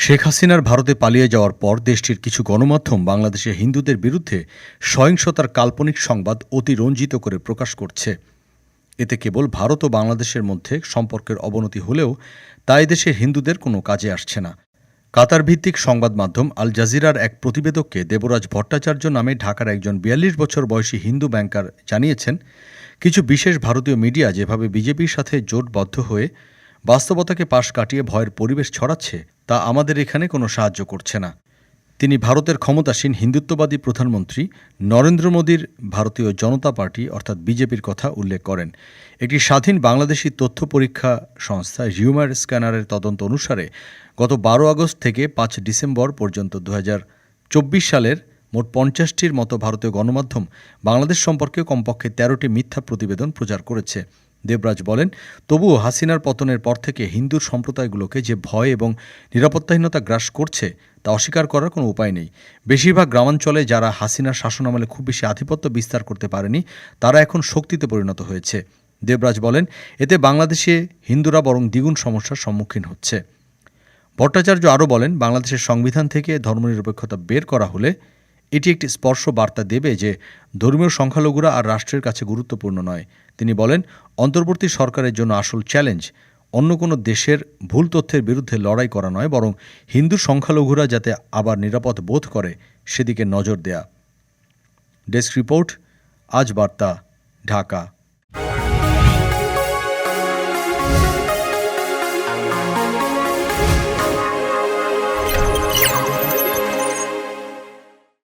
শেখ হাসিনার ভারতে পালিয়ে যাওয়ার পর দেশটির কিছু গণমাধ্যম বাংলাদেশে হিন্দুদের বিরুদ্ধে সহিংসতার কাল্পনিক সংবাদ অতিরঞ্জিত করে প্রকাশ করছে। এতে কেবল ভারত ও বাংলাদেশের মধ্যে সম্পর্কের অবনতি হলেও তাই দেশের হিন্দুদের কোনো কাজে আসছে না। কাতার ভিত্তিক সংবাদ মাধ্যম আল জাজিরার এক প্রতিবেদককে দেবরাজ ভট্টাচার্য নামে ঢাকার একজন ৪২ বছর বয়সী হিন্দু ব্যাংকার জানিয়েছেন, কিছু বিশেষ ভারতীয় মিডিয়া যেভাবে বিজেপির সাথে জোটবদ্ধ হয়ে বাস্তবতাকে পাশ কাটিয়ে ভয়ের পরিবেশ ছড়াচ্ছে তা আমাদের এখানে কোনো সাহায্য করছে না। তিনি ভারতের ক্ষমতাসীন হিন্দুত্ববাদী প্রধানমন্ত্রী নরেন্দ্র মোদীর ভারতীয় জনতা পার্টি অর্থাৎ বিজেপির কথা উল্লেখ করেন। একটি স্বাধীন বাংলাদেশি তথ্য পরীক্ষা সংস্থা হিউমার স্ক্যানারের তদন্ত অনুসারে গত ১২ আগস্ট থেকে ৫ ডিসেম্বর পর্যন্ত ২০২৪ সালের মোট ৫০টির মতো ভারতীয় গণমাধ্যম বাংলাদেশ সম্পর্কে কমপক্ষে ১৩টি মিথ্যা প্রতিবেদন প্রচার করেছে। দেবরাজ বলেন, তবুও হাসিনার পতনের পর থেকে হিন্দু সম্প্রদায়গুলোকে যে ভয় এবং নিরাপত্তাহীনতা গ্রাস করছে তা অস্বীকার করার কোনো উপায় নেই। বেশিরভাগ গ্রামাঞ্চলে যারা হাসিনার শাসনামলে খুব বেশি আধিপত্য বিস্তার করতে পারেনি তারা এখন শক্তিতে পরিণত হয়েছে। দেবরাজ বলেন, এতে বাংলাদেশে হিন্দুরা বরং দ্বিগুণ সমস্যার সম্মুখীন হচ্ছে। ভট্টাচার্য আরও বলেন, বাংলাদেশের সংবিধান থেকে ধর্মনিরপেক্ষতা বের করা হলে এটি একটি স্পর্শ বার্তা দেবে যে ধর্মীয় সংখ্যালঘুরা আর রাষ্ট্রের কাছে গুরুত্বপূর্ণ নয়। তিনি বলেন, অন্তর্বর্তী সরকারের জন্য আসল চ্যালেঞ্জ অন্য কোনো দেশের ভুল তথ্যের বিরুদ্ধে লড়াই করা নয়, বরং হিন্দু সংখ্যালঘুরা যাতে আবার নিরাপদ বোধ করে সেদিকে নজর দেয়া। ডেস্ক রিপোর্ট, আজ বার্তা, ঢাকা।